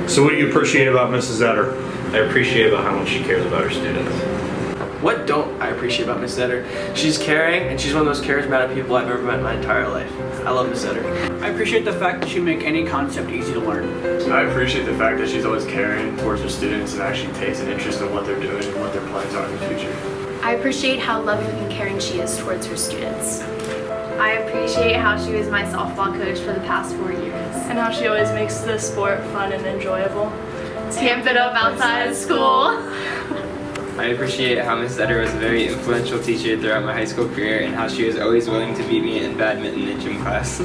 So what do you appreciate about Mrs. Etter? I appreciate about how much she cares about her students. What don't I appreciate about Miss Etter? She's caring, and she's one of those charismatic people I've ever met in my entire life. I love Miss Etter. I appreciate the fact that she make any concept easy to learn. I appreciate the fact that she's always caring towards her students and actually takes an interest in what they're doing and what their plans are in the future. I appreciate how loving and caring she is towards her students. I appreciate how she was my softball coach for the past 4 years. And how she always makes the sport fun and enjoyable. Tamp it up outside of school. I appreciate how Mrs. Etter was a very influential teacher throughout my high school career and how she was always willing to beat me in badminton in gym class.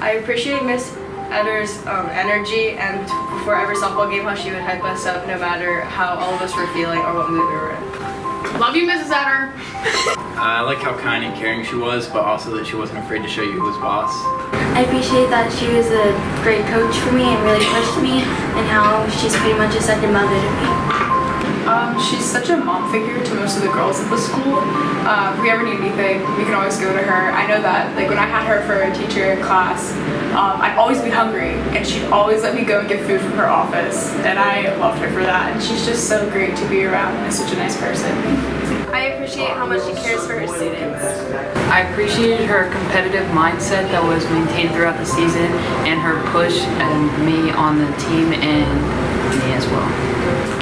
I appreciate Miss Etter's energy, and before every softball game how she would hype us up no matter how all of us were feeling or what mood we were in. Love you, Mrs. Etter. I like how kind and caring she was, but also that she wasn't afraid to show you who was boss. I appreciate that she was a great coach for me and really pushed me, and how she's pretty much a second mother to me. She's such a mom figure to most of the girls at the school. If we ever need anything, we can always go to her. I know that like when I had her for a teacher class, I'd always be hungry, and she'd always let me go and get food from her office, and I loved her for that. And she's just so great to be around and is such a nice person. I appreciate how much she cares for her students. I appreciated her competitive mindset that was maintained throughout the season, and her push and me on the team and me as well.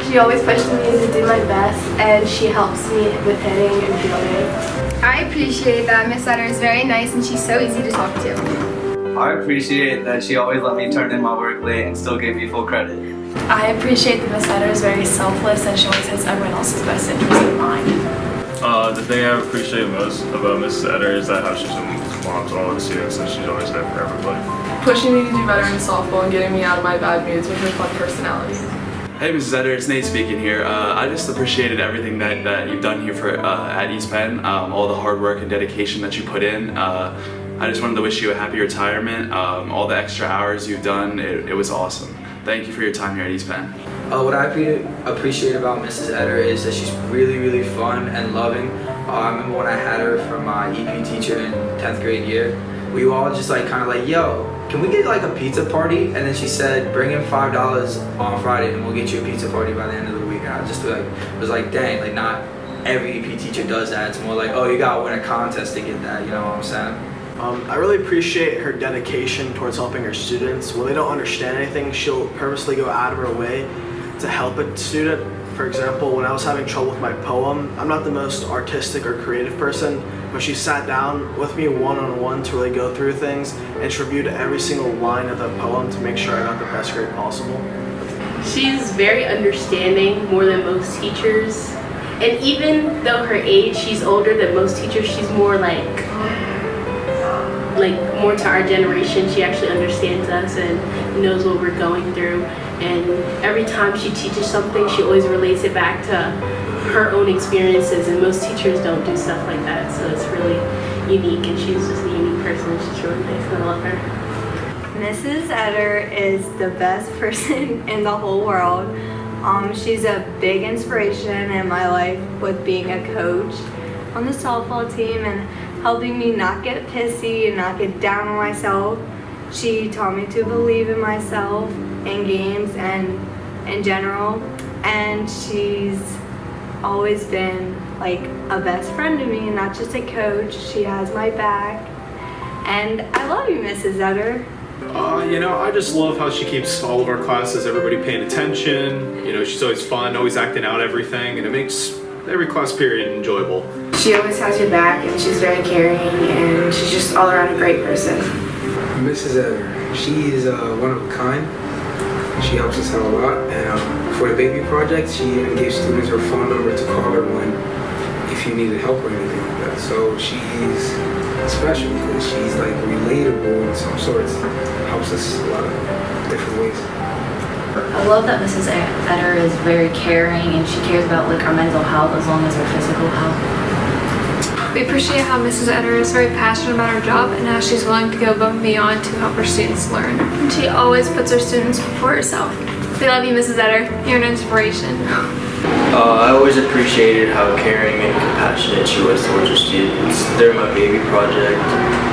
She always pushes me to do my best, and she helps me with hitting and fielding. I appreciate that Miss Etter is very nice and she's so easy to talk to. I appreciate that she always let me turn in my work late and still gave me full credit. I appreciate that Miss Etter is very selfless and she always has everyone else's best interest in mind. The thing I appreciate most about Mrs. Etter is that how she's a mom to all the students and she's always there for everybody. Pushing me to do better in softball and getting me out of my bad moods with her fun personality. Hey Mrs. Etter, it's Nate speaking here. I just appreciated everything that you've done here for at East Penn, all the hard work and dedication that you put in. I just wanted to wish you a happy retirement. All the extra hours you've done, it was awesome. Thank you for your time here at East Penn. What I appreciate about Mrs. Etter is that she's really, really fun and loving. I remember when I had her for my EP teacher in 10th grade year, we were all just like kind of like, yo, can we get like a pizza party? And then she said, bring in $5 on Friday and we'll get you a pizza party by the end of the week. And I just was like, dang, like not every EP teacher does that. It's more like, oh, you gotta win a contest to get that, you know what I'm saying? I really appreciate her dedication towards helping her students. When they don't understand anything, she'll purposely go out of her way to help a student. For example, when I was having trouble with my poem, I'm not the most artistic or creative person, but she sat down with me one-on-one to really go through things, and she reviewed every single line of the poem to make sure I got the best grade possible. She's very understanding, more than most teachers. And even though her age, she's older than most teachers, she's more like more to our generation. She actually understands us and knows what we're going through. And every time she teaches something, she always relates it back to her own experiences, and most teachers don't do stuff like that, so it's really unique, and she's just a unique person. She's really nice, and I love her. Mrs. Etter is the best person in the whole world. She's a big inspiration in my life with being a coach on the softball team and helping me not get pissy and not get down on myself. She taught me to believe in myself in games and in general, and she's always been like a best friend to me and not just a coach. She has my back, and I love you, Mrs. Etter. You know, I just love how she keeps all of our classes, everybody paying attention. You know, she's always fun, always acting out everything, and it makes every class period enjoyable. She always has your back, and she's very caring, and she's just all around a great person. Mrs. Etter, she is one of a kind. She helps us out a lot, and for the baby project, she even gave students her phone number to call her if you needed help or anything like that. So she's special because she's like relatable in some sorts. Helps us a lot of different ways. I love that Mrs. Etter is very caring, and she cares about our mental health as long as our physical health. We appreciate how Mrs. Etter is very passionate about her job and how she's willing to go above and beyond to help her students learn. And she always puts her students before herself. We love you, Mrs. Etter. You're an inspiration. I always appreciated how caring and compassionate she was towards her students. During my baby project,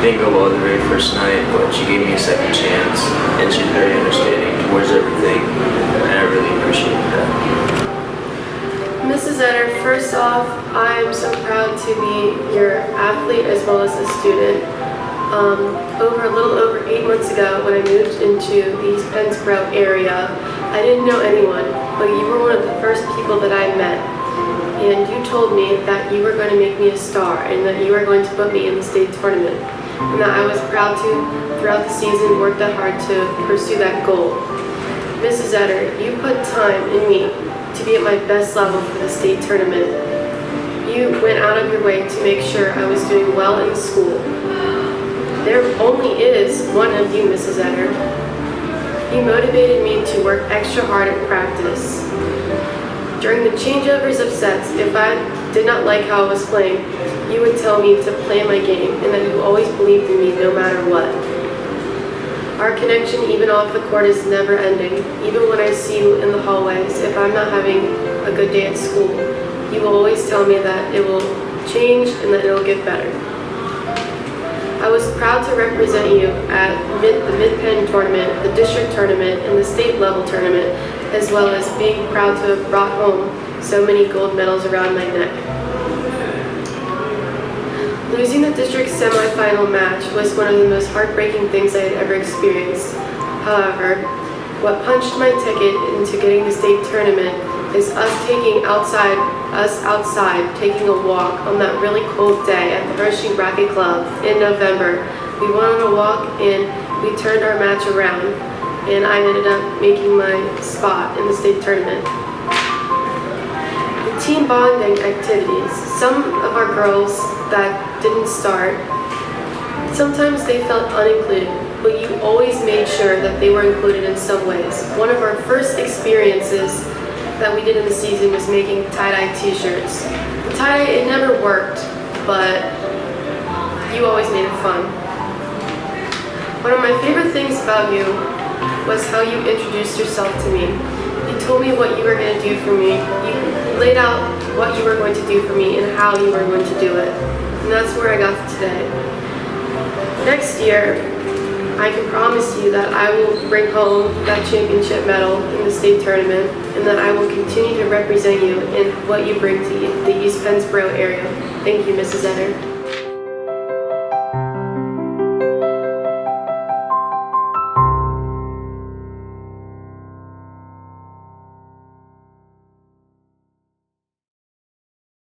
didn't go well the very first night, but she gave me a second chance, and she's very understanding. towards everything, and I really appreciate that. Mrs. Etter, first off, I am so proud to be your athlete as well as a student. A little over 8 months ago, when I moved into the East Pennsboro area, I didn't know anyone, but you were one of the first people that I met. And you told me that you were going to make me a star and that you were going to put me in the state tournament. And that I was proud to, throughout the season, work that hard to pursue that goal. Mrs. Etter, you put time in me to be at my best level for the state tournament. You went out of your way to make sure I was doing well in school. There only is one of you, Mrs. Etter. You motivated me to work extra hard at practice. During the changeovers of sets, if I did not like how I was playing, you would tell me to play my game and that you always believed in me no matter what. Our connection, even off the court, is never ending. Even when I see you in the hallways, if I'm not having a good day at school, you will always tell me that it will change and that it will get better. I was proud to represent you at the Mid-Penn tournament, the district tournament, and the state level tournament, as well as being proud to have brought home so many gold medals around my neck. Losing the district semifinal match was one of the most heartbreaking things I had ever experienced. However, what punched my ticket into getting the state tournament is us outside taking a walk on that really cold day at the Hershey Racket Club in November. We went on a walk and we turned our match around, and I ended up making my spot in the state tournament. The team bonding activities. Some of our girls that didn't start, sometimes they felt unincluded, but you always made sure that they were included in some ways. One of our first experiences that we did in the season was making tie-dye t-shirts. The tie-dye, it never worked, but you always made it fun. One of my favorite things about you was how you introduced yourself to me. You told me what you were going to do for me. You laid out what you were going to do for me and how you were going to do it. And that's where I got to today. Next year, I can promise you that I will bring home that championship medal in the state tournament, and that I will continue to represent you in what you bring to the East Pennsboro area. Thank you, Mrs. Etter.